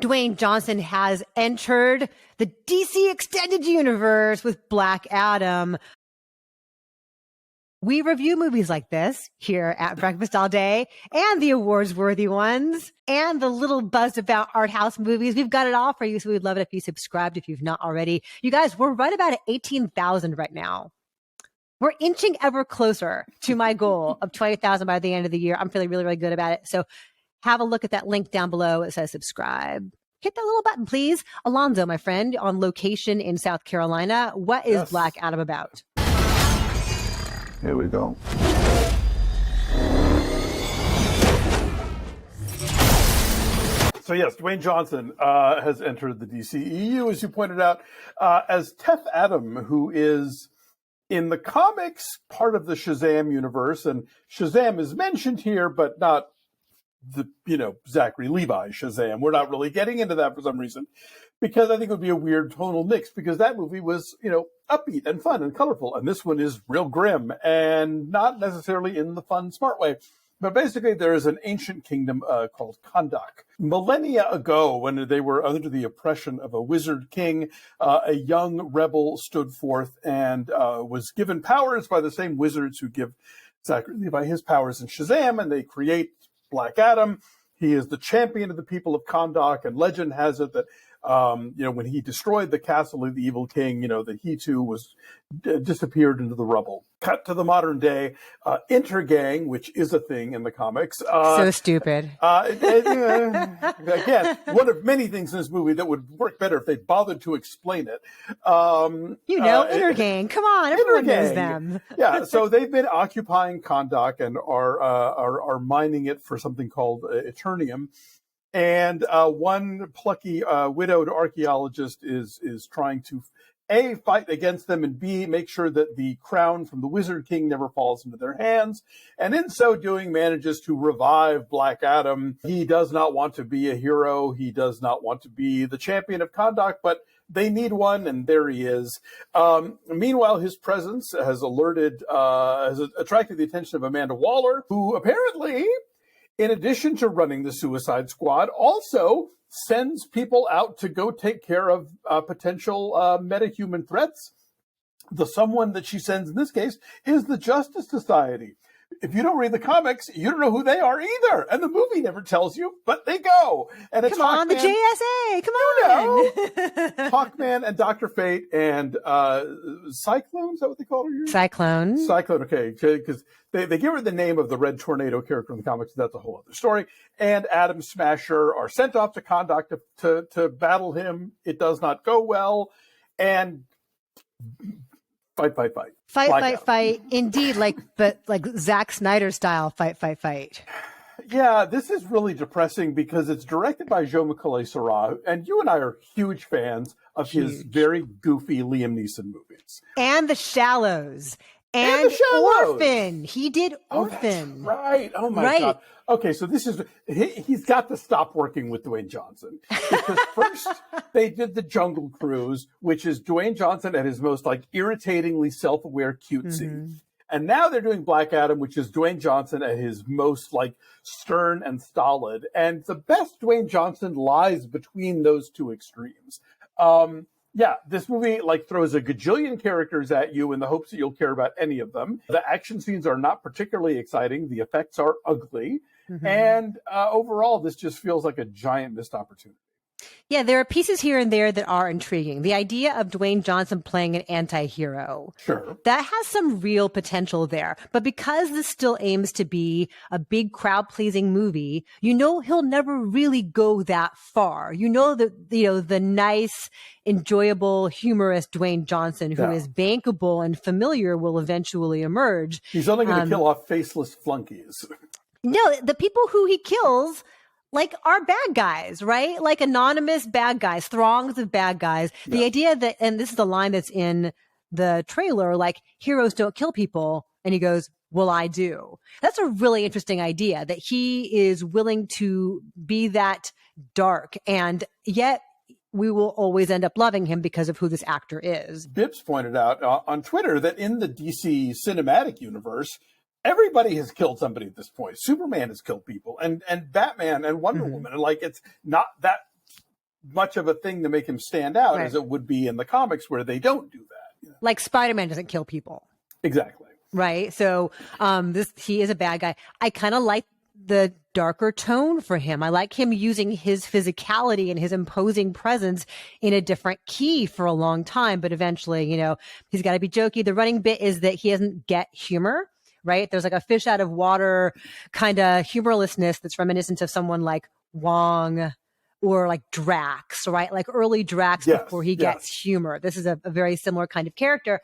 Dwayne Johnson has entered the DC Extended Universe with Black Adam. We review movies like this here at Breakfast All Day, and the awards-worthy ones, and the little buzz about art house movies. We've got it all for you, so we'd love it if you subscribed if you've not already. You guys, we're right about at 18,000 right now. We're inching ever closer to my goal of 20,000 by the end of the year. I'm feeling really, really good about it. So have a look at that link down below. It says subscribe. Hit that little button, please. Alonso, my friend, on location in South Carolina. What is Black Adam about? Here we go. So yes, Dwayne Johnson has entered the DCEU, as you pointed out, as Tef Adam, who is in the comics part of the Shazam universe, and Shazam is mentioned here, but not the, Zachary Levi Shazam. We're not really getting into that for some reason, because I think it would be a weird tonal mix, because that movie was, upbeat and fun and colorful. And this one is real grim and not necessarily in the fun, smart way. But basically, there is an ancient kingdom called Kahndaq. Millennia ago, when they were under the oppression of a wizard king, a young rebel stood forth and was given powers by the same wizards who give Zachary Levi his powers in Shazam, and they create Black Adam. He is the champion of the people of Kahndaq, and legend has it that when he destroyed the castle of the evil king, that he too was disappeared into the rubble. Cut to the modern day, intergang, which is a thing in the comics. So stupid. Again, one of many things in this movie that would work better if they bothered to explain it. Intergang. Come on, everyone knows them. Yeah, so they've been occupying Kahndaq and are mining it for something called Eternium. And one plucky widowed archaeologist is trying to A, fight against them, and B, make sure that the crown from the Wizard King never falls into their hands. And in so doing, manages to revive Black Adam. He does not want to be a hero. He does not want to be the champion of Kahndaq, but they need one, and there he is. Meanwhile, his presence has attracted the attention of Amanda Waller, who apparently, in addition to running the Suicide Squad, also sends people out to go take care of potential metahuman threats. The someone that she sends in this case is the Justice Society. If you don't read the comics, you don't know who they are either. And the movie never tells you, but they go. And it's Come on, the JSA. Come on. Hawkman and Dr. Fate and Cyclone, is that what they call her? Cyclone, okay. Because they give her the name of the Red Tornado character in the comics. That's a whole other story. And Adam Smasher are sent off to Kahndaq to battle him. It does not go well. And fight. Fight. Indeed, like Zack Snyder style fight. Yeah, this is really depressing because it's directed by Jaume Collet-Serra, and you and I are huge fans of his very goofy Liam Neeson movies. And The Shallows. And Orphan. He did Orphan. That's right. Oh, my God. Okay, so he's got to stop working with Dwayne Johnson. Because first, they did The Jungle Cruise, which is Dwayne Johnson at his most, irritatingly self-aware cutesy. Mm-hmm. And now they're doing Black Adam, which is Dwayne Johnson at his most, stern and stolid. And the best Dwayne Johnson lies between those two extremes. Yeah, this movie throws a gajillion characters at you in the hopes that you'll care about any of them. The action scenes are not particularly exciting. The effects are ugly. Mm-hmm. And overall, this just feels like a giant missed opportunity. Yeah, there are pieces here and there that are intriguing. The idea of Dwayne Johnson playing an anti-hero. Sure. That has some real potential there. But because this still aims to be a big crowd-pleasing movie, he'll never really go that far. The nice, enjoyable, humorous Dwayne Johnson who is bankable and familiar will eventually emerge. He's only going to kill off faceless flunkies. No, the people who he kills are bad guys, right? Anonymous bad guys, throngs of bad guys. Yeah. The idea that, and this is the line that's in the trailer, heroes don't kill people. And he goes, well, I do. That's a really interesting idea, that he is willing to be that dark, and yet we will always end up loving him because of who this actor is. Bibbs pointed out on Twitter that in the DC cinematic universe, everybody has killed somebody at this point. Superman has killed people, and Batman and Wonder Woman. And it's not that much of a thing to make him stand out as it would be in the comics where they don't do that. Like Spider-Man doesn't kill people. Exactly. Right. So he is a bad guy. I kind of like the darker tone for him. I like him using his physicality and his imposing presence in a different key for a long time. But eventually, he's got to be jokey. The running bit is that he doesn't get humor, right? There's like a fish out of water kind of humorlessness that's reminiscent of someone like Wong or like Drax, right? Like early Drax before he gets humor. This is a very similar kind of character.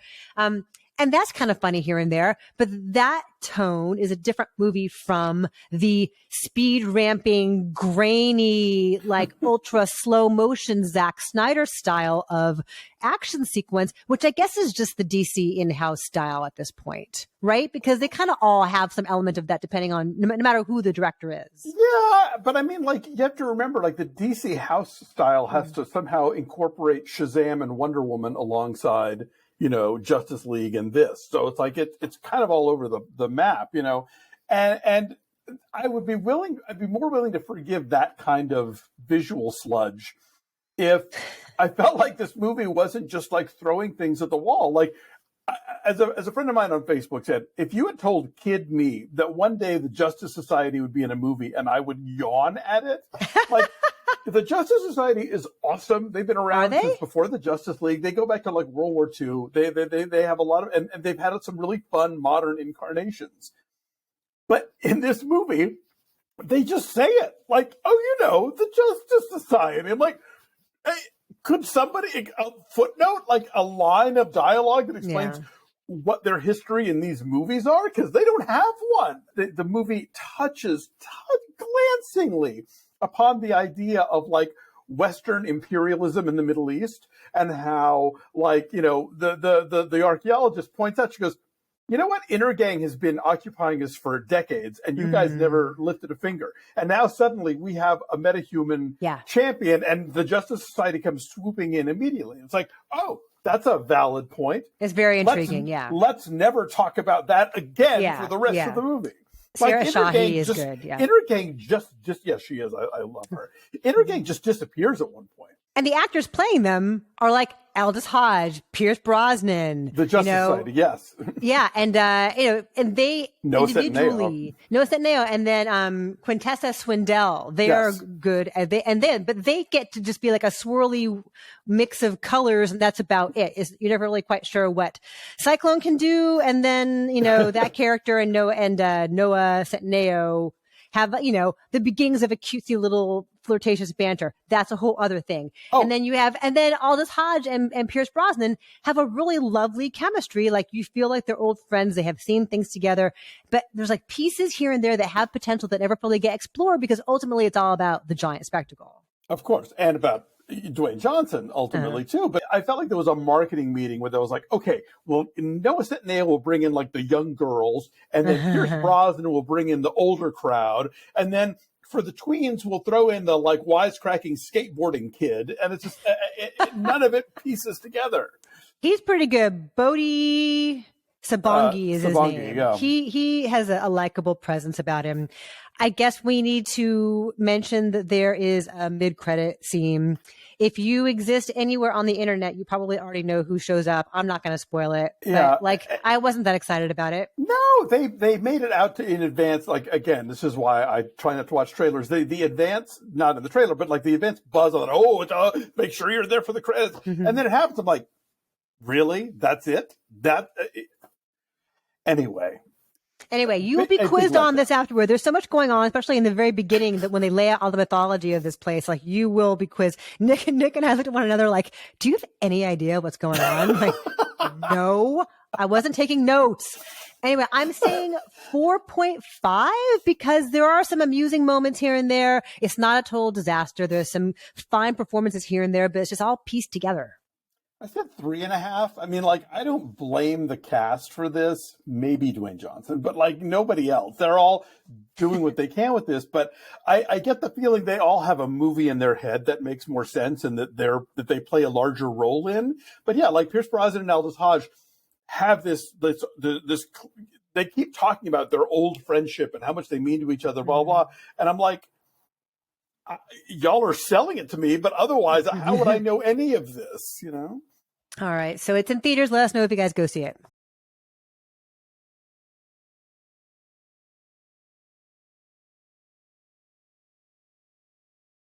And that's kind of funny here and there, but that tone is a different movie from the speed ramping, grainy, like ultra slow motion Zack Snyder style of action sequence, which I guess is just the DC in-house style at this point, right? Because they kind of all have some element of that depending on no matter who the director is. Yeah, but I mean, like, you have to remember, like, the DC house style has to somehow incorporate Shazam and Wonder Woman alongside Justice League and this. So it's like, it's kind of all over the map, and I'd be more willing to forgive that kind of visual sludge if I felt like this movie wasn't just like throwing things at the wall. Like, as a friend of mine on Facebook said, if you had told kid me that one day the Justice Society would be in a movie and I would yawn at it, like, the Justice Society is awesome. They've been around since before the Justice League. They go back to like World War II. They have a lot of, and they've had some really fun modern incarnations. But in this movie, they just say it like, oh, the Justice Society. I'm like, hey, could somebody, a footnote, like a line of dialogue that explains what their history in these movies are? Because they don't have one. The movie touches glancingly upon the idea of like Western imperialism in the Middle East and how, like, the archaeologist points out, she goes, you know what? Intergang has been occupying us for decades and you guys never lifted a finger. And now suddenly we have a metahuman champion and the Justice Society comes swooping in immediately. It's like, oh, that's a valid point. It's very intriguing. Let's never talk about that again for the rest of the movie. Sarah Shahi is good. Yeah. Intergang just yes, she is. I love her. Intergang just disappears at one point. And the actors playing them are like Aldis Hodge, Pierce Brosnan, the Justice Society, yes, and and they individually, Centineo, and then Quintessa, Swindell, they are good, but they get to just be like a swirly mix of colors, and that's about it. You're never really quite sure what Cyclone can do, and then that character and Noah Centineo have, the beginnings of a cutesy little flirtatious banter. That's a whole other thing. Oh. And then Aldis Hodge and Pierce Brosnan have a really lovely chemistry. Like, you feel like they're old friends. They have seen things together, but there's like pieces here and there that have potential that never fully get explored because ultimately it's all about the giant spectacle. Of course. And about Dwayne Johnson ultimately too. But I felt like there was a marketing meeting where there was like, okay, well, Noah Centineo will bring in like the young girls, and then Pierce Brosnan will bring in the older crowd, and then for the tweens we'll throw in the like wisecracking skateboarding kid, and it's just none of it pieces together. He's pretty good. Bodhi Sabongui is his name. Yeah. He has a likable presence about him. I guess we need to mention that there is a mid-credit scene. If you exist anywhere on the internet, you probably already know who shows up. I'm not going to spoil it. Yeah. But, I wasn't that excited about it. No, they made it out in advance. Like, again, this is why I try not to watch trailers. The advance, not in the trailer, but like the advance buzz on it. Make sure you're there for the credits. Mm-hmm. And then it happens. I'm like, really? That's it? Anyway, you will be quizzed on this afterward. There's so much going on, especially in the very beginning, that when they lay out all the mythology of this place, like, you will be quizzed. Nick and I looked at one another like, do you have any idea what's going on? Like, no, I wasn't taking notes. Anyway, I'm saying 4.5 because there are some amusing moments here and there. It's not a total disaster. There's some fine performances here and there, but it's just all pieced together. I said 3.5. I mean, like, I don't blame the cast for this. Maybe Dwayne Johnson, but like nobody else. They're all doing what they can with this. But I get the feeling they all have a movie in their head that makes more sense and that they play a larger role in. But yeah, like Pierce Brosnan and Aldis Hodge have this. They keep talking about their old friendship and how much they mean to each other, blah blah. And I'm like, y'all are selling it to me, but otherwise, how would I know any of this? All right. So it's in theaters. Let us know if you guys go see it.